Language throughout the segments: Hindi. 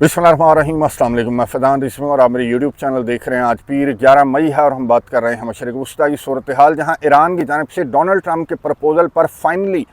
बिस्मिल्लाहिर्रहमानिर्रहीम, अस्सलाम वालेकुम। मैं फ़ैज़ान रिज़वी और आप मेरे यूट्यूब चैनल देख रहे हैं। आज पीर 11 मई है और हम बात कर रहे हैं मशरिक़ वुस्ता की सूरत हाल, जहाँ ईरान की जानिब से डोनाल्ड ट्रंप के प्रपोज़ल पर फाइनली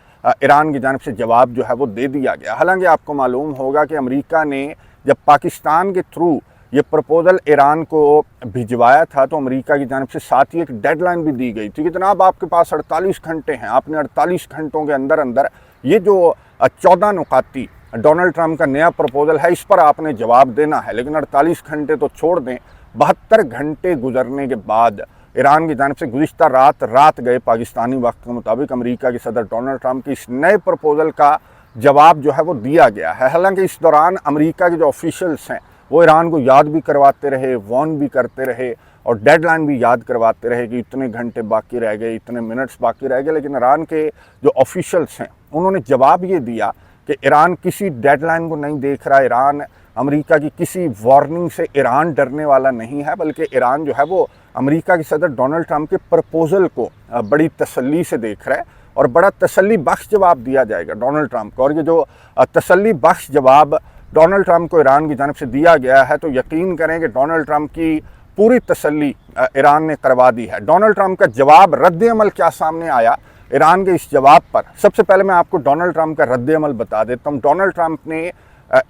ईरान की जानिब से जवाब जो है वो दे दिया गया। हालांकि आपको मालूम होगा कि अमेरिका ने जब पाकिस्तान के थ्रू ये प्रपोज़ल ईरान को भिजवाया था तो अमेरिका की जानिब से साथ ही एक डेडलाइन भी दी गई थी कि जनाब आपके पास 48 घंटे हैं, आपने 48 घंटों के अंदर अंदर ये जो 14 नुकाती डोनाल्ड ट्रंप का नया प्रपोज़ल है इस पर आपने जवाब देना है। लेकिन 48 घंटे तो छोड़ दें, 72 घंटे गुजरने के बाद ईरान की जानिब से गुज़िश्ता रात गए पाकिस्तानी वक्त के मुताबिक अमेरिका के सदर डोनाल्ड ट्रंप के इस नए प्रपोज़ल का जवाब जो है वो दिया गया है। हालांकि इस दौरान अमेरिका के जो ऑफिशियल्स हैं वो ईरान को याद भी करवाते रहे, वार्न भी करते रहे और डेडलाइन भी याद करवाते रहे कि इतने घंटे बाकी रह गए, इतने मिनट्स बाकी रह गए। लेकिन ईरान के जो ऑफिशियल्स हैं उन्होंने जवाब ये दिया कि ईरान किसी डेडलाइन को नहीं देख रहा, ईरान अमेरिका की किसी वार्निंग से ईरान डरने वाला नहीं है, बल्कि ईरान जो है वो अमेरिका के सदर डोनाल्ड ट्रंप के प्रपोज़ल को बड़ी तसल्ली से देख रहा है और बड़ा तसल्ली बख्श जवाब दिया जाएगा डोनाल्ड ट्रंप को। और ये जो तसल्ली बख्श जवाब डोनाल्ड ट्रंप को ईरान की जानिब से दिया गया है तो यकीन करें कि डोनाल्ड ट्रंप की पूरी तसल्ली ईरान ने करवा दी है। डोनाल्ड ट्रंप का जवाब रद्द-ए-अमल क्या सामने आया ईरान के इस जवाब पर, सबसे पहले मैं आपको डोनाल्ड ट्रंप का रद्द-ए-अमल बता देता हूँ। डोनाल्ड ट्रंप ने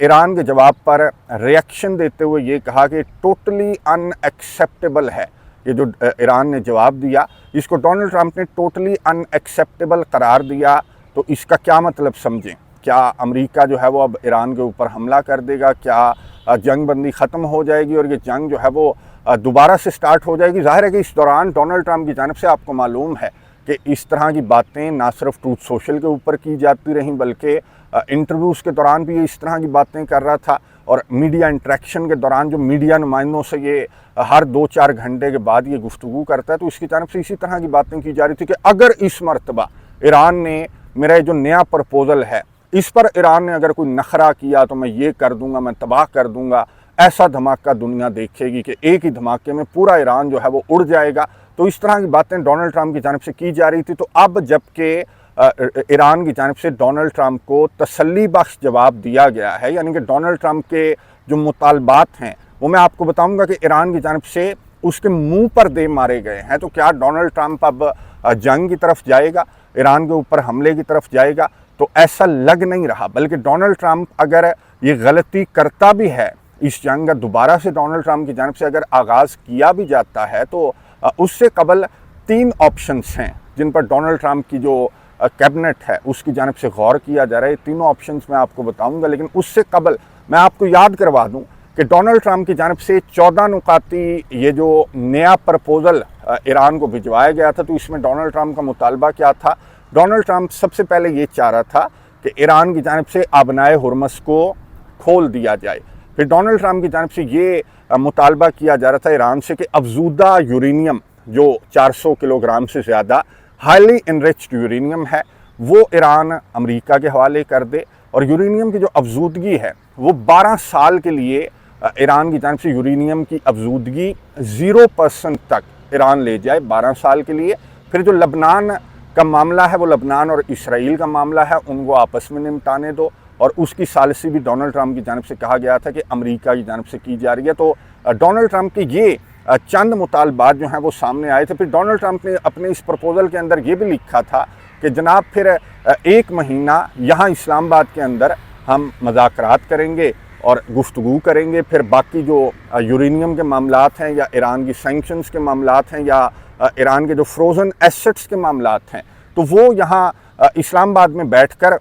ईरान के जवाब पर रिएक्शन देते हुए ये कहा कि टोटली अनएक्सेप्टेबल है। ये जो ईरान ने जवाब दिया इसको डोनाल्ड ट्रंप ने टोटली अनएक्सेप्टेबल करार दिया। तो इसका क्या मतलब समझें? क्या अमेरिका जो है वो अब ईरान के ऊपर हमला कर देगा? क्या जंग बंदी ख़त्म हो जाएगी और ये जंग जो है वो दोबारा से स्टार्ट हो जाएगी? ज़ाहिर है कि इस दौरान डोनाल्ड ट्रंप की जानिब से आपको मालूम है कि इस तरह की बातें ना सिर्फ ट्रूथ सोशल के ऊपर की जाती रहीं बल्कि इंटरव्यूज़ के दौरान भी ये इस तरह की बातें कर रहा था और मीडिया इंटरेक्शन के दौरान जो मीडिया नुमाइंदों से ये हर 2-4 घंटे के बाद ये गुफ्तगू करता है तो इसकी जानिब से इसी तरह की बातें की जा रही थी कि अगर इस मरतबा ईरान ने मेरा जो नया प्रपोज़ल है इस पर ईरान ने अगर कोई नखरा किया तो मैं ये कर दूंगा, मैं तबाह कर दूंगा, ऐसा धमाका दुनिया देखेगी कि एक ही धमाके में पूरा ईरान जो है वो उड़ जाएगा। तो इस तरह की बातें डोनाल्ड ट्रंप की जानिब से की जा रही थी। तो अब जबकि ईरान की जानिब से डोनाल्ड ट्रंप को तसल्ली बख्श जवाब दिया गया है, यानी कि डोनाल्ड ट्रंप के जो मुतालबात हैं वो मैं आपको बताऊंगा कि ईरान की जानिब से उसके मुंह पर दे मारे गए हैं। तो क्या डोनाल्ड ट्रंप अब जंग की तरफ जाएगा, ईरान के ऊपर हमले की तरफ जाएगा? तो ऐसा लग नहीं रहा, बल्कि डोनाल्ड ट्रंप अगर ये गलती करता भी है, इस जंग का दोबारा से डोनाल्ड ट्रंप की जानिब से अगर आगाज़ किया भी जाता है तो उससे कबल 3 ऑप्शंस हैं जिन पर डोनाल्ड ट्रंप की जो कैबिनेट है उसकी जानिब से गौर किया जा रहा है। तीनों ऑप्शंस मैं आपको बताऊंगा, लेकिन उससे कबल मैं आपको याद करवा दूं कि डोनाल्ड ट्रंप की जानिब से 14 नुकाती ये जो नया प्रपोज़ल ईरान को भिजवाया गया था तो इसमें डोनाल्ड ट्रंप का मुतालबा क्या था? डोनाल्ड ट्रंप सबसे पहले ये चाह रहा था कि ईरान की जानिब से आबनाए हुर्मस को खोल दिया जाए। फिर डोनाल्ड ट्रंप की जानिब से ये मुतालबा किया जा रहा था ईरान से कि अफजूदा यूरेनियम जो 400 किलोग्राम से ज़्यादा हाईली इनरिच्ड यूरेनियम है वो ईरान अमेरिका के हवाले कर दे और यूरेनियम की जो अफजूदगी है वो 12 साल के लिए ईरान की जानिब से यूरेनियम की अफजूदगी 0% तक ईरान ले जाए 12 साल के लिए। फिर जो लबनान का मामला है वो लबनान और इसराइल का मामला है, उनको आपस में निपटाने दो। और उसकी सालिसी भी डोनाल्ड ट्रंप की जानिब से कहा गया था कि अमेरिका की जानिब से की जा रही है। तो डोनाल्ड ट्रंप के ये चंद मुतालबात जो हैं वो सामने आए थे। फिर डोनाल्ड ट्रंप ने अपने इस प्रपोज़ल के अंदर ये भी लिखा था कि जनाब फिर 1 महीना यहाँ इस्लामाबाद के अंदर हम मुज़ाकरात करेंगे और गुफ्तगू करेंगे। फिर बाकी जो यूरेनियम के मामलात हैं या ईरान की सैंक्शंस के मामलात हैं या ईरान के जो फ्रोज़न एसेट्स के मामलात हैं तो वो यहाँ इस्लामाबाद में बैठकर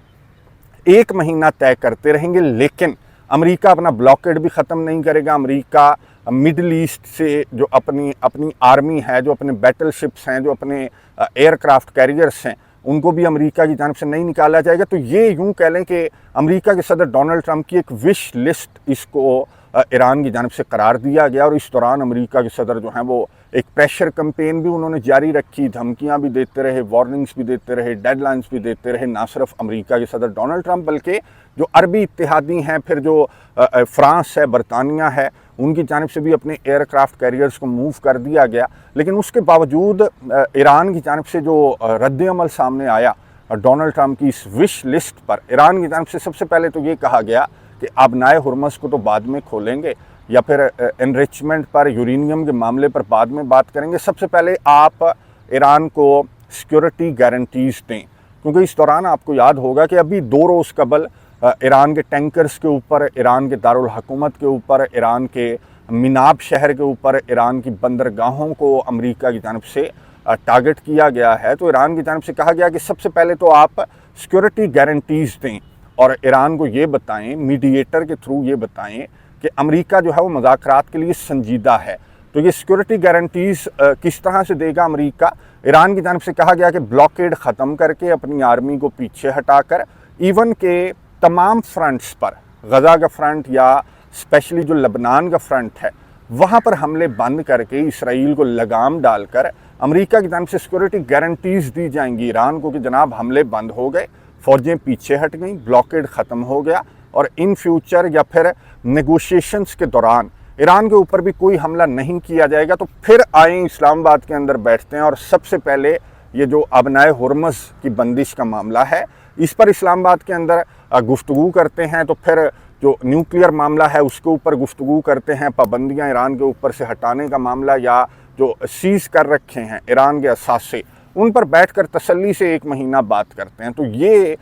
1 महीना तय करते रहेंगे। लेकिन अमेरिका अपना ब्लॉकेड भी ख़त्म नहीं करेगा। अमेरिका मिडल ईस्ट से जो अपनी आर्मी है, जो अपने बैटलशिप्स हैं, जो अपने एयरक्राफ्ट कैरियर्स हैं, उनको भी अमेरिका की जानिब से नहीं निकाला जाएगा। तो ये यूँ कह लें कि अमेरिका के सदर डोनाल्ड ट्रंप की एक विश लिस्ट इसको ईरान की जानिब से करार दिया गया। और इस दौरान अमेरिका के सदर जो हैं वो एक प्रेशर कैंपेन भी उन्होंने जारी रखी, धमकियां भी देते रहे, वार्निंग्स भी देते रहे, डेडलाइंस भी देते रहे। ना सिर्फ अमेरिका के सदर डोनाल्ड ट्रंप बल्कि जो अरबी इत्तेहादी हैं, फिर जो फ्रांस है, बरतानिया है, उनकी जानिब से भी अपने एयरक्राफ्ट कैरियर्स को मूव कर दिया गया। लेकिन उसके बावजूद ईरान की जानिब से जो रद्द-ए-अमल सामने आया डोनाल्ड ट्रंप की इस विश लिस्ट पर, ईरान की जानिब से सबसे पहले तो ये कहा गया कि आबनाए हुर्मस को तो बाद में खोलेंगे या फिर एनरिचमेंट पर, यूरेनियम के मामले पर बाद में बात करेंगे। सबसे पहले आप ईरान को सिक्योरिटी गारंटीज़ दें, क्योंकि इस दौरान आपको याद होगा कि अभी 2 रोज़ कबल ईरान के टैंकर्स के ऊपर, ईरान के दारुल हुकूमत के ऊपर, ईरान के मिनाब शहर के ऊपर, ईरान की बंदरगाहों को अमेरिका की जानब से टारगेट किया गया है। तो ईरान की जानब से कहा गया कि सबसे पहले तो आप सिक्योरिटी गारंटीज़ दें और ईरान को ये बताएं, मीडिएटर के थ्रू ये बताएं कि अमेरिका जो है वो मुज़ाकरात के लिए संजीदा है। तो ये सिक्योरिटी गारंटीज़ किस तरह से देगा अमेरिका? ईरान की जानब से कहा गया कि ब्लॉकेड ख़त्म करके, अपनी आर्मी को पीछे हटाकर, इवन के तमाम फ्रंट्स पर, गज़ा का फ्रंट या स्पेशली जो लबनान का फ्रंट है, वहाँ पर हमले बंद करके इसराइल को लगाम डालकर अमेरिका की जानब से सिक्योरिटी गारंटीज़ दी जाएंगी ईरान को कि जनाब हमले बंद हो गए, फ़ौजें पीछे हट गईं, ब्लॉकेड ख़त्म हो गया और इन फ्यूचर या फिर नेगोशिएशंस के दौरान ईरान के ऊपर भी कोई हमला नहीं किया जाएगा। तो फिर आए इस्लामाबाद के अंदर बैठते हैं और सबसे पहले ये जो आबनाए हुर्मस की बंदिश का मामला है, इस पर इस्लामाबाद के अंदर गुफ्तगू करते हैं। तो फिर जो न्यूक्लियर मामला है उसके ऊपर गुफ्तगू करते हैं, पाबंदियाँ ईरान के ऊपर से हटाने का मामला या जो सीज़ कर रखे हैं ईरान के असासे, उन पर बैठकर तसल्ली से 1 महीना बात करते हैं। तो ये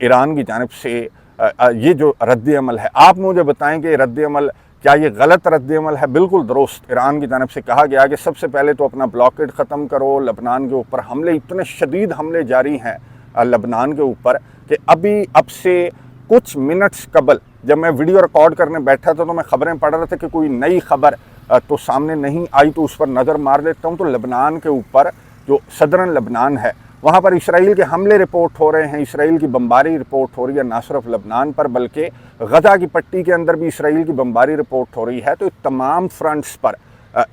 ईरान की जानिब से ये जो रद्द अमल है, आप मुझे बताएं कि रद्द अमल क्या ये गलत रद्द अमल है? बिल्कुल दुरुस्त। ईरान की जानिब से कहा गया कि सबसे पहले तो अपना ब्लॉकेड ख़त्म करो, लबनान के ऊपर हमले, इतने शदीद हमले जारी हैं लबनान के ऊपर कि अभी अब से कुछ मिनट्स कबल जब मैं वीडियो रिकॉर्ड करने बैठा था तो मैं ख़बरें पढ़ रहा था कि कोई नई खबर तो सामने नहीं आई, तो उस पर नज़र मार देता हूँ। तो लबनान के ऊपर जो सदरन लबनान है वहाँ पर इसराइल के हमले रिपोर्ट हो रहे हैं, इसराइल की बमबारी रिपोर्ट हो रही है, ना सिर्फ लबनान पर बल्कि गज़ा की पट्टी के अंदर भी इसराइल की बमबारी रिपोर्ट हो रही है। तो तमाम फ्रंट्स पर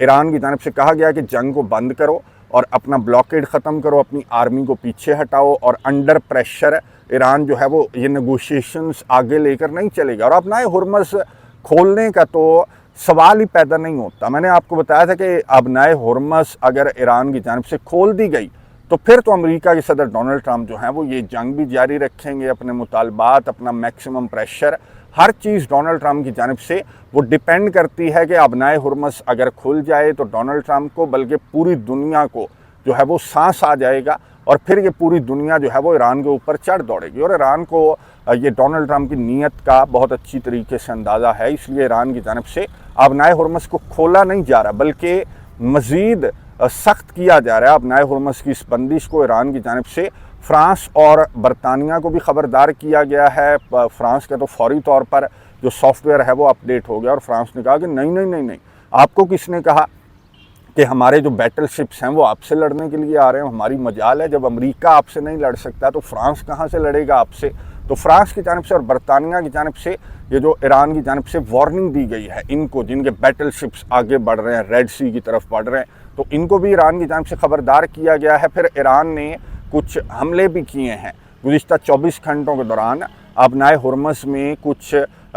ईरान की जानिब से कहा गया कि जंग को बंद करो और अपना ब्लॉकेड ख़त्म करो, अपनी आर्मी को पीछे हटाओ और अंडर प्रेशर ईरान जो है वो ये नेगोशिएशंस आगे लेकर नहीं चलेगा। और आबनाए हुर्मस खोलने का तो सवाल ही पैदा नहीं होता। मैंने आपको बताया था कि आबनाए हुर्मस अगर ईरान की जानिब से खोल दी गई तो फिर तो अमेरिका के सदर डोनाल्ड ट्रंप जो हैं वो ये जंग भी जारी रखेंगे, अपने मुतालबात, अपना मैक्सिमम प्रेशर, हर चीज़ डोनाल्ड ट्रंप की जानिब से वो डिपेंड करती है कि आबनाए हुर्मस अगर खुल जाए तो डोनाल्ड ट्रंप को बल्कि पूरी दुनिया को जो है वो सांस आ जाएगा और फिर ये पूरी दुनिया जो है वो ईरान के ऊपर चढ़ दौड़ेगी। और ईरान को ये डोनाल्ड ट्रंप की नीयत का बहुत अच्छी तरीके से अंदाज़ा है, इसलिए ईरान की जानिब से आबनाए हुर्मस को खोला नहीं जा रहा बल्कि मज़ीद सख्त किया जा रहा है। आबनाए हुर्मस की इस बंदिश को ईरान की जानिब से फ्रांस और बरतानिया को भी ख़बरदार किया गया है। फ्रांस का तो फौरी तौर पर जो सॉफ्टवेयर है वो अपडेट हो गया और फ्रांस ने कहा कि नहीं नहीं नहीं नहीं, आपको किसने कहा कि हमारे जो बैटल शिप्स हैं वो आपसे लड़ने के लिए आ रहे हैं? हमारी मजाल है, जब अमेरिका आपसे नहीं लड़ सकता तो फ्रांस कहाँ से लड़ेगा आपसे? तो फ्रांस की जानिब से और बरतानिया की जानिब से ये जो ईरान की जानिब से वार्निंग दी गई है इनको, जिनके बैटल शिप्स आगे बढ़ रहे हैं, रेड सी की तरफ बढ़ रहे हैं, तो इनको भी ईरान की जानिब से ख़बरदार किया गया है। फिर ईरान ने कुछ हमले भी किए हैं गुज़िश्ता 24 घंटों के दौरान। आबनाए हुर्मस में कुछ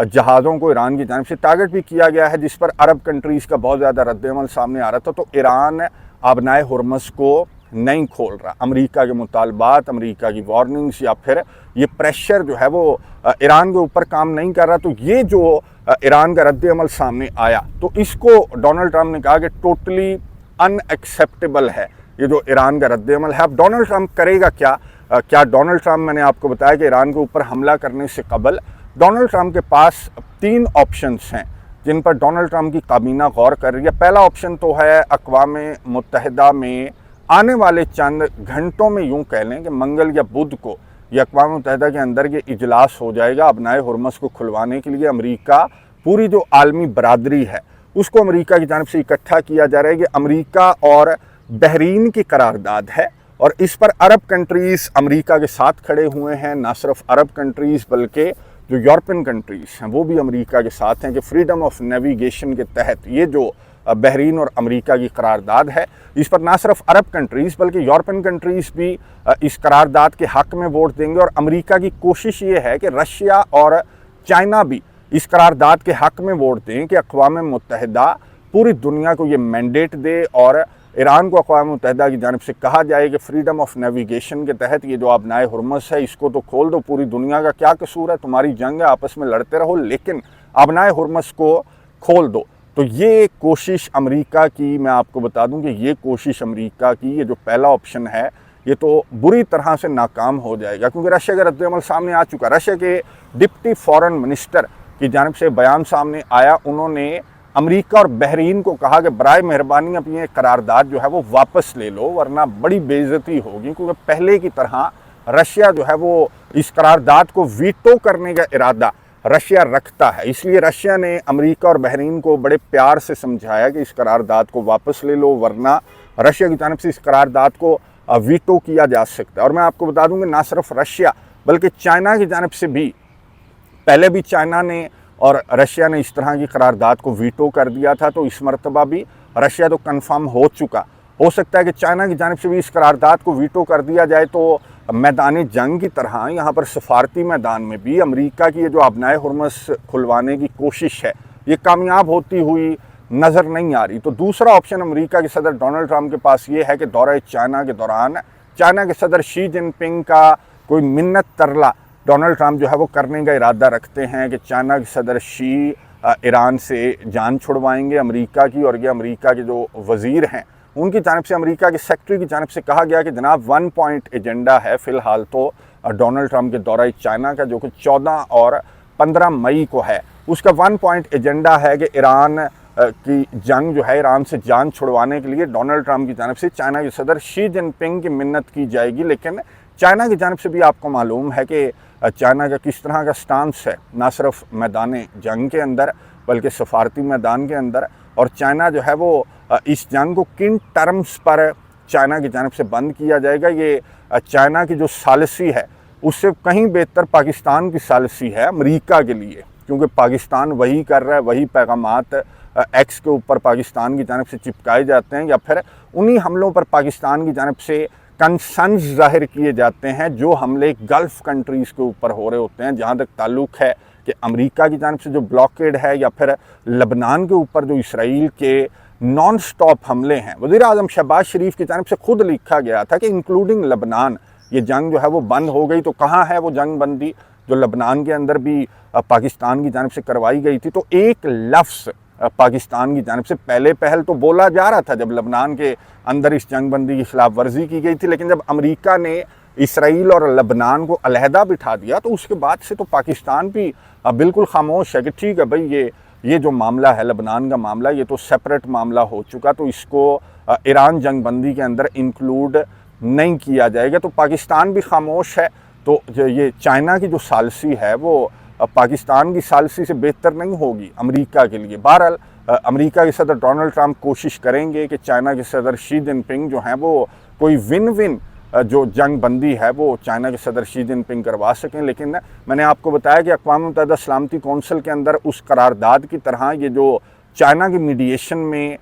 जहाज़ों को ईरान की जानिब से टारगेट भी किया गया है, जिस पर अरब कंट्रीज़ का बहुत ज़्यादा रद्द-ए-अमल सामने आ रहा था। तो ईरान आबनाए हुर्मस को नहीं खोल रहा। अमेरिका के मुतालबात, अमेरिका की वार्निंग्स या फिर ये प्रेशर जो है वो ईरान के ऊपर काम नहीं कर रहा। तो ये जो ईरान का रद्द-ए-अमल सामने आया तो इसको डोनाल्ड ट्रंप ने कहा कि टोटली अनएक्सेप्टेबल है ये जो ईरान का रद्द-ए-अमल है। अब डोनाल्ड ट्रंप करेगा क्या? क्या डोनाल्ड ट्रंप, मैंने आपको बताया कि ईरान के ऊपर हमला करने से कबल डोनाल्ड ट्रंप के पास 3 ऑप्शंस हैं जिन पर डोनाल्ड ट्रंप की काबीना गौर कर रही है। पहला ऑप्शन तो है अक़वाम मुत्तहिदा में आने वाले चंद घंटों में, यूँ कह लें कि मंगल या बुध को ये अक़वाम मुत्तहिदा के अंदर ये इजलास हो जाएगा आबनाए हुर्मस को खुलवाने के लिए। अमेरिका, पूरी जो आलमी बरादरी है उसको अमेरिका की जानिब से इकट्ठा किया जा रहा है कि अमेरिका और बहरीन की करारदाद है और इस पर अरब कंट्रीज़ अमेरिका के साथ खड़े हुए हैं। ना सिर्फ अरब कंट्रीज़ बल्कि जो यूरोपियन कंट्रीज़ हैं वो भी अमेरिका के साथ हैं कि फ्रीडम ऑफ नेविगेशन के तहत ये जो बहरीन और अमेरिका की करारदाद है, इस पर ना सिर्फ अरब कंट्रीज़ बल्कि यूरोपियन कंट्रीज़ भी इस करारदाद के हक़ में वोट देंगे। और अमेरिका की कोशिश ये है कि रशिया और चाइना भी इस करारदाद के हक़ में वोट दें कि अक़वाम मुत्तहिदा पूरी दुनिया को ये मैंडेट दे और ईरान को अक़वाम मुत्तहिदा की जानिब से कहा जाए कि फ्रीडम ऑफ नेविगेशन के तहत ये जो आबनाए हुर्मुज़ है इसको तो खोल दो, पूरी दुनिया का क्या कसूर है, तुम्हारी जंग है, आपस में लड़ते रहो, लेकिन आबनाए हुर्मुज़ को खोल दो। तो ये कोशिश अमेरिका की, मैं आपको बता दूं कि ये कोशिश अमेरिका की, ये जो पहला ऑप्शन है ये तो बुरी तरह से नाकाम हो जाएगा, क्योंकि रशिया का रद्द-ए-अमल सामने आ चुका। रशिया के डिप्टी फॉरेन मिनिस्टर की जानिब से बयान सामने आया, उन्होंने अमेरिका और बहरीन को कहा कि बराए मेहरबानी अपनी ये करारदाद जो है वो वापस ले लो, वरना बड़ी बेइज्जती होगी, क्योंकि पहले की तरह रशिया जो है वो इस करारदाद को वीटो करने का इरादा रशिया रखता है। इसलिए रशिया ने अमेरिका और बहरीन को बड़े प्यार से समझाया कि इस करारदाद को वापस ले लो, वरना रशिया की जानिब से इस करारदाद को वीटो किया जा सकता है। और मैं आपको बता दूं कि ना सिर्फ रशिया बल्कि चाइना की जानिब से भी, पहले भी चाइना ने और रशिया ने इस तरह की करारदाद को वीटो कर दिया था, तो इस मरतबा भी रशिया तो कन्फर्म हो चुका। हो सकता है कि चाइना की जानिब से भी इस करारदाद को वीटो कर दिया जाए, तो मैदान जंग की तरह यहाँ पर सफारती मैदान में भी अमेरिका की ये जो आबनाए हुर्मुज़ खुलवाने की कोशिश है ये कामयाब होती हुई नज़र नहीं आ रही। तो दूसरा ऑप्शन अमेरिका के सदर डोनाल्ड ट्रंप के पास ये है कि दौरे चाइना के दौरान चाइना के सदर शी जिनपिंग का कोई मिन्नत तरला डोनाल्ड ट्रंप जो है वो करने का इरादा रखते हैं कि चाइना के सदर शी ईरान से जान छुड़वाएंगे अमेरिका की, और ये अमेरिका के जो वज़ीर हैं उनकी जानिब से, अमेरिका के सेक्रेटरी की जानिब से कहा गया कि जनाब 1 पॉइंट एजेंडा है फ़िलहाल तो डोनाल्ड ट्रंप के दौरे चाइना का, जो कि 14 और 15 मई को है। उसका 1 पॉइंट एजेंडा है कि ईरान की जंग जो है, ईरान से जान छुड़वाने के लिए डोनाल्ड ट्रंप की जानिब से चाइना के सदर शी जिनपिंग की मिन्नत की जाएगी। लेकिन चाइना की जानिब से भी आपको मालूम है कि चाइना का किस तरह का स्टांस है, ना सिर्फ मैदान जंग के अंदर बल्कि सफारती मैदान के अंदर। और चाइना जो है वो इस जंग को किन टर्म्स पर चाइना की जानिब से बंद किया जाएगा, ये चाइना की जो सालिसी है उससे कहीं बेहतर पाकिस्तान की सालिसी है अमेरिका के लिए, क्योंकि पाकिस्तान वही कर रहा है, वही पैगामात एक्स के ऊपर पाकिस्तान की जानिब से चिपकाए जाते हैं, या फिर उन्हीं हमलों पर पाकिस्तान की जानिब से कंसर्न्स जाहिर किए जाते हैं जो हमले गल्फ़ कंट्रीज़ के ऊपर हो रहे होते हैं। जहाँ तक ताल्लुक़ है कि अमेरिका की जानिब से जो ब्लॉकेड है, या फिर लबनान के ऊपर जो इसराइल के नॉन स्टॉप हमले हैं, वज़ीर आज़म शहबाज शरीफ की जानिब से खुद लिखा गया था कि इंक्लूडिंग लबनान ये जंग जो है वो बंद हो गई। तो कहाँ है वो जंग बंदी जो लबनान के अंदर भी पाकिस्तान की जानिब से करवाई गई थी? तो एक लफ्ज़ पाकिस्तान की जानिब से पहले पहल तो बोला जा रहा था जब लबनान के अंदर इस जंग बंदी की खिलाफ वर्जी की गई थी, लेकिन जब अमेरिका ने इसराइल और लबनान को अलहदा बिठा दिया तो उसके बाद से तो पाकिस्तान भी बिल्कुल खामोश है कि ठीक है भाई, ये जो मामला है लबनान का मामला, ये तो सेपरेट मामला हो चुका, तो इसको ईरान जंग बंदी के अंदर इंक्लूड नहीं किया जाएगा। तो पाकिस्तान भी खामोश है। तो ये चाइना की जो सालिसी है वो पाकिस्तान की सालिसी से बेहतर नहीं होगी अमेरिका के लिए। बहरहाल अमेरिका के सदर डोनाल्ड ट्रंप कोशिश करेंगे कि चाइना के सदर शी जिनपिंग जो हैं वो कोई विन विन जो जंग बंदी है वो चाइना के सदर शी जिनपिंग करवा सकें। लेकिन मैंने आपको बताया कि अक़वाम मुत्तहिदा सलामती कौंसिल के अंदर उस करारदाद की तरह ये जो चाइना की मीडिएशन में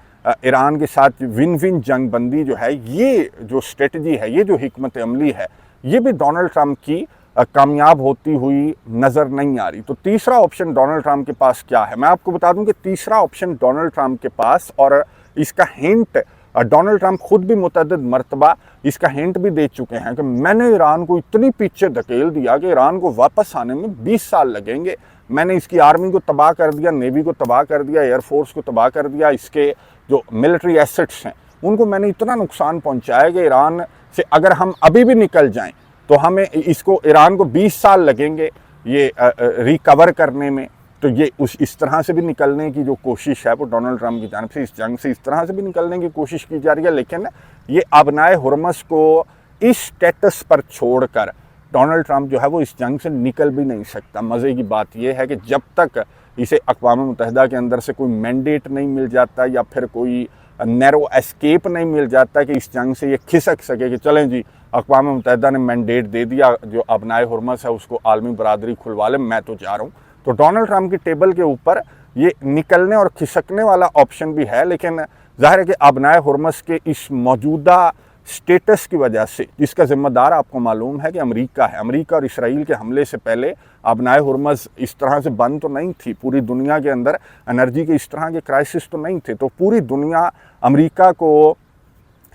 ईरान के साथ विन विन जंग बंदी जो है, ये जो स्ट्रेटजी है, ये जो हिकमत अमली है, ये भी डोनाल्ड ट्रंप की कामयाब होती हुई नज़र नहीं आ रही। तो तीसरा ऑप्शन डोनाल्ड ट्रंप के पास क्या है? मैं आपको बता दूं कि तीसरा ऑप्शन डोनाल्ड ट्रंप के पास, और इसका हिंट डोनाल्ड ट्रंप खुद भी मुतअद्दिद मरतबा इसका हिंट भी दे चुके हैं कि मैंने ईरान को इतनी पीछे धकेल दिया कि ईरान को वापस आने में 20 साल लगेंगे। मैंने इसकी आर्मी को तबाह कर दिया, नेवी को तबाह कर दिया, एयरफोर्स को तबाह कर दिया, इसके जो मिलिट्री एसेट्स हैं उनको मैंने इतना नुकसान पहुँचाया कि ईरान से अगर हम अभी भी निकल जाएँ तो हमें इसको ईरान को 20 साल लगेंगे ये रिकवर करने में। तो ये इस तरह से भी निकलने की जो कोशिश है वो डोनाल्ड ट्रंप की जानिब से, इस जंग से इस तरह से भी निकलने की कोशिश की जा रही है। लेकिन ये आबनाए हुर्मुज़ को इस स्टेटस पर छोड़कर डोनाल्ड ट्रंप जो है वो इस जंग से निकल भी नहीं सकता। मज़े की बात यह है कि जब तक इसे अक़वाम मुत्तहिदा के अंदर से कोई मैंडेट नहीं मिल जाता या फिर कोई नैरो एस्केप नहीं मिल जाता कि इस जंग से ये खिसक सके कि चलें जी अक़वाम मुत्तहिदा ने मैंडेट दे दिया, जो आबनाए हुर्मुज़ है उसको आलमी बरादरी खुलवा ले, मैं तो जा रहा हूँ। तो डोनाल्ड ट्रंप की टेबल के ऊपर ये निकलने और खिसकने वाला ऑप्शन भी है। लेकिन ज़ाहिर है कि आबनाए हुर्मुज़ के इस मौजूदा स्टेटस की वजह से, जिसका ज़िम्मेदार आपको मालूम है कि अमेरिका है, अमेरिका और इसराइल के हमले से पहले आबनाए हुर्मुज़ इस तरह से बंद तो नहीं थी। पूरी दुनिया के अंदर एनर्जी के इस तरह के क्राइसिस तो नहीं थे। तो पूरी दुनिया अमेरिका को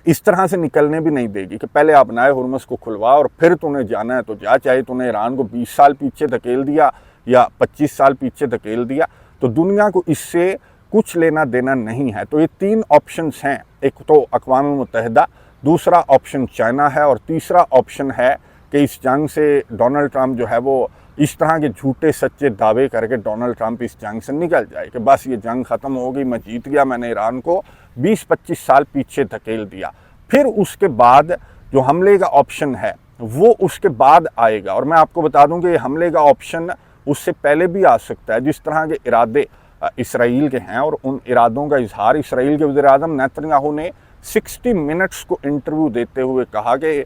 इस तरह से निकलने भी नहीं देगी कि पहले आप नाए हुरमुज़ को खुलवा और फिर तूने जाना है तो जा, चाहे तूने ईरान को 20 साल पीछे धकेल दिया या 25 साल पीछे धकेल दिया, तो दुनिया को इससे कुछ लेना देना नहीं है। तो ये 3 ऑप्शंस हैं, एक तो अक़वाम मुत्तहिदा, दूसरा ऑप्शन चाइना है और तीसरा ऑप्शन है कि इस जंग से डोनाल्ड ट्रंप जो है वो इस तरह के झूठे सच्चे दावे करके डोनाल्ड ट्रंप इस जंग से निकल जाए कि बस ये जंग ख़त्म हो गई, मैं जीत गया, मैंने ईरान को 20-25 साल पीछे धकेल दिया। फिर उसके बाद जो हमले का ऑप्शन है वो उसके बाद आएगा। और मैं आपको बता दूं कि ये हमले का ऑप्शन उससे पहले भी आ सकता है। जिस तरह के इरादे इसराइल के हैं और उन इरादों का इजहार इसराइल के वज़ीर-ए-आज़म नेतन्याहू ने 60 मिनट्स को इंटरव्यू देते हुए कहा कि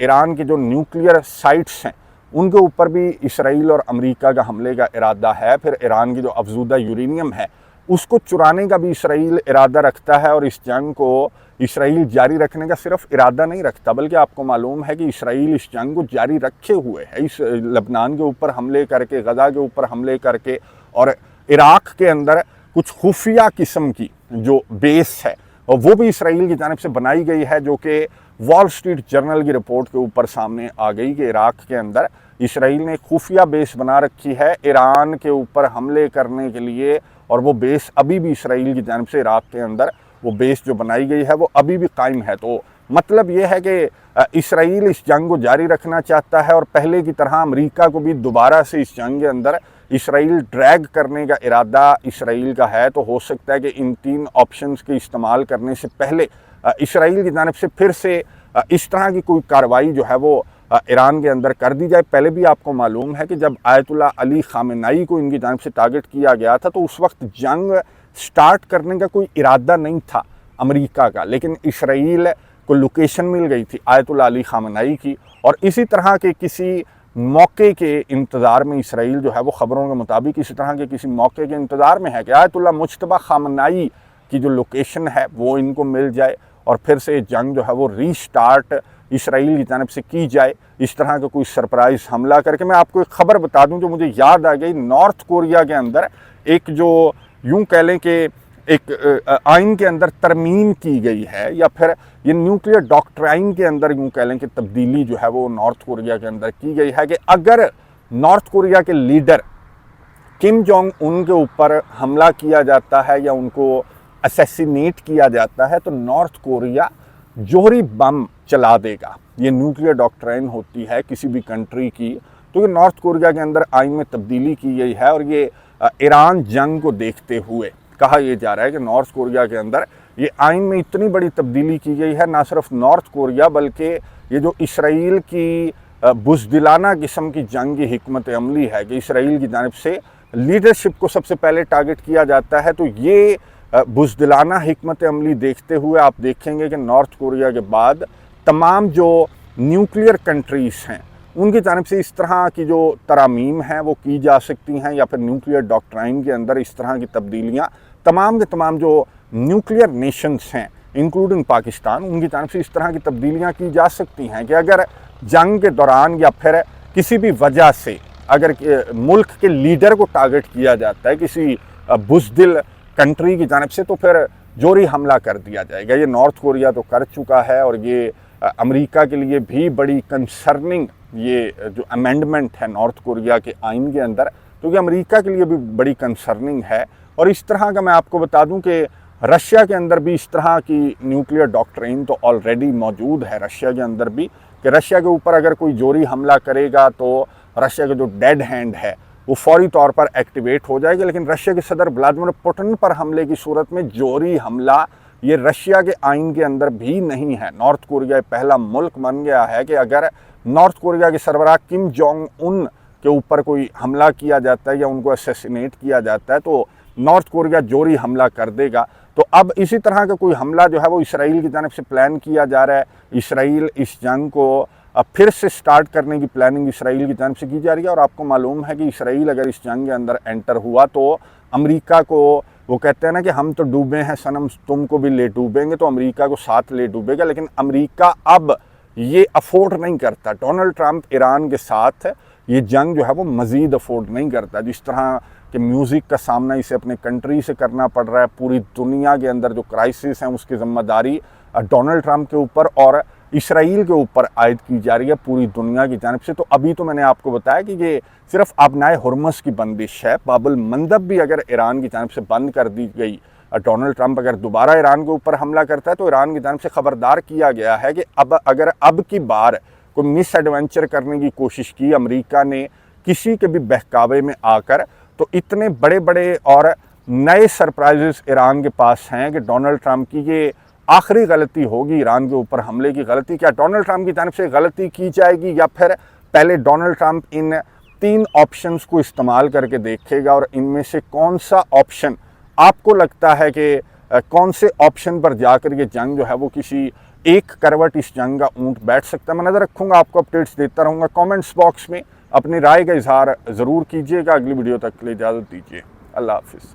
ईरान के जो न्यूक्लियर साइट्स हैं उनके ऊपर भी इसराइल और अमेरिका का हमले का इरादा है। फिर ईरान की जो अफजूदा यूरेनियम है उसको चुराने का भी इसराइल इरादा रखता है और इस जंग को इसराइल जारी रखने का सिर्फ इरादा नहीं रखता, बल्कि आपको मालूम है कि इसराइल इस जंग को जारी रखे हुए है। इस लबनान के ऊपर हमले करके, गज़ा के ऊपर हमले करके और इराक़ के अंदर कुछ खुफिया किस्म की जो बेस है और वो भी इसराइल की जानिब से बनाई गई है, जो कि वॉल स्ट्रीट जर्नल की रिपोर्ट के ऊपर सामने आ गई कि इराक़ के अंदर इसराइल ने खुफिया बेस बना रखी है ईरान के ऊपर हमले करने के लिए। और वो बेस अभी भी इसराइल की जानिब से इराक़ के अंदर वो बेस जो बनाई गई है वो अभी भी कायम है। तो मतलब ये है कि इसराइल इस जंग को जारी रखना चाहता है और पहले की तरह अमेरिका को भी दोबारा से इस जंग के अंदर इसराइल ड्रैग करने का इरादा इसराइल का है। तो हो सकता है कि इन 3 ऑप्शंस के इस्तेमाल करने से पहले इसराइल की जानिब से फिर से इस तरह की कोई कार्रवाई जो है वो ईरान के अंदर कर दी जाए। पहले भी आपको मालूम है कि जब आयतुल्लाह अली खामेनेई को इनकी जानिब से टारगेट किया गया था तो उस वक्त जंग स्टार्ट करने का कोई इरादा नहीं था अमेरिका का, लेकिन इसराइल को लोकेशन मिल गई थी आयतुल्लाह अली खामेनेई की और इसी तरह के किसी मौके के इंतज़ार में इसराइल जो है वो ख़बरों के मुताबिक इसी तरह के किसी मौके के इंतज़ार में है कि आयतुल्लाह मुज्तबा खामेनेई की जो लोकेशन है वो इनको मिल जाए और फिर से जंग जो है वो रीस्टार्ट इसराइल की जानिब से की जाए, इस तरह का कोई सरप्राइज़ हमला करके। मैं आपको एक ख़बर बता दूं जो मुझे याद आ गई, नॉर्थ कोरिया के अंदर एक जो यूं कह लें कि एक आइन के अंदर तरमीम की गई है या फिर ये न्यूक्लियर डॉक्ट्राइन के अंदर यूं कह लें कि तब्दीली जो है वो नॉर्थ कोरिया के अंदर की गई है कि अगर नॉर्थ कोरिया के लीडर किम जोंग उन के ऊपर हमला किया जाता है या उनको असैसिनेट किया जाता है तो नॉर्थ कोरिया जोहरी बम चला देगा। ये न्यूक्लियर डॉक्ट्राइन होती है किसी भी कंट्री की, तो ये नॉर्थ कोरिया के अंदर आइन में तब्दीली की गई है और ये ईरान जंग को देखते हुए कहा यह जा रहा है कि नॉर्थ कोरिया के अंदर ये आइन में इतनी बड़ी तब्दीली की गई है, ना सिर्फ नॉर्थ कोरिया बल्कि ये जो इसराइल की बुज़दिलाना किस्म की जंग की हिकमत अमली है कि इसराइल की जानिब से लीडरशिप को सबसे पहले टारगेट किया जाता है। तो ये बुज़दिलाना हिकमत अमली देखते हुए आप देखेंगे कि नॉर्थ कोरिया के बाद तमाम जो न्यूक्लियर कंट्रीज़ हैं उनकी जानिब से इस तरह की जो तरामीम हैं वो की जा सकती हैं या फिर न्यूक्लियर डॉक्ट्राइन के अंदर इस तरह की तब्दीलियाँ तमाम के तमाम जो न्यूक्लियर नेशंस हैं इंक्लूडिंग पाकिस्तान उनकी जानिब से इस तरह की तब्दीलियाँ की जा सकती हैं कि अगर जंग के दौरान या फिर किसी भी वजह से अगर मुल्क के लीडर को टारगेट किया जाता है किसी बुज़दिल कंट्री की जानिब से तो फिर जोरी हमला कर दिया जाएगा। ये नॉर्थ कोरिया तो कर चुका है और ये अमेरिका के लिए भी बड़ी कंसर्निंग ये जो अमेंडमेंट है नॉर्थ कोरिया के आइन के अंदर तो ये अमेरिका के लिए भी बड़ी कंसर्निंग है। और इस तरह का मैं आपको बता दूं कि रशिया के अंदर भी इस तरह की न्यूक्लियर डॉक्ट्रिन तो ऑलरेडी मौजूद है रशिया के अंदर भी कि रशिया के ऊपर अगर कोई जोरी हमला करेगा तो रशिया का जो डेड हैंड है वो फौरी तौर पर एक्टिवेट हो जाएगा। लेकिन रशिया के सदर व्लादिमीर पुतिन पर हमले की सूरत में जोरी हमला ये रशिया के आइन के अंदर भी नहीं है। नॉर्थ कोरिया पहला मुल्क बन गया है कि अगर नॉर्थ कोरिया के सरबराह किम जोंग उन के ऊपर कोई हमला किया जाता है या उनको असैसिनेट किया जाता है तो नॉर्थ कोरिया जोरी हमला कर देगा। तो अब इसी तरह का कोई हमला जो है वो इसराइल की जानिब से प्लान किया जा रहा है। इसराइल इस जंग को अब फिर से स्टार्ट करने की प्लानिंग इसराइल की जानिब से की जा रही है। और आपको मालूम है कि इसराइल अगर इस जंग के अंदर एंटर हुआ तो अमेरिका को वो कहते हैं ना कि हम तो डूबे हैं सनम तुमको भी ले डूबेंगे, तो अमेरिका को साथ ले डूबेगा। लेकिन अमेरिका अब ये अफोर्ड नहीं करता। डोनाल्ड ट्रंप ईरान के साथ ये जंग जो है वो मज़ीद अफोर्ड नहीं करता। जिस तरह कि म्यूज़िक का सामना इसे अपने कंट्री से करना पड़ रहा है। पूरी दुनिया के अंदर जो क्राइसिस है उसकी ज़िम्मेदारी डोनाल्ड ट्रंप के ऊपर और इसराइल के ऊपर आयद की जा रही है पूरी दुनिया की जानिब से। तो अभी तो मैंने आपको बताया कि ये सिर्फ आबनाए हुर्मुज़ की बंदिश है, बाबुल मंदब भी अगर ईरान की जानिब से बंद कर दी गई, डोनाल्ड ट्रंप अगर दोबारा ईरान के ऊपर हमला करता है तो ईरान की जानिब से खबरदार किया गया है कि अब की बार कोई मिस एडवेंचर करने की कोशिश की अमेरिका ने किसी के भी बहकावे में आकर, तो इतने बड़े बड़े और नए सरप्राइजेस ईरान के पास हैं कि डोनाल्ड ट्रंप की ये आखिरी गलती होगी ईरान के ऊपर हमले की गलती। क्या डोनाल्ड ट्रंप की जानिब से गलती की जाएगी या फिर पहले डोनाल्ड ट्रंप इन 3 ऑप्शंस को इस्तेमाल करके देखेगा और इनमें से कौन सा ऑप्शन आपको लगता है कि कौन से ऑप्शन पर जाकर ये जंग जो है वो किसी एक करवट इस जंग का ऊंट बैठ सकता है। मैं नज़र रखूँगा, आपको अपडेट्स देता रहूँगा। कमेंट्स बॉक्स में अपनी राय का इजहार ज़रूर कीजिएगा। अगली वीडियो तक के लिए इजाज़त दीजिए। अल्लाह हाफिज़।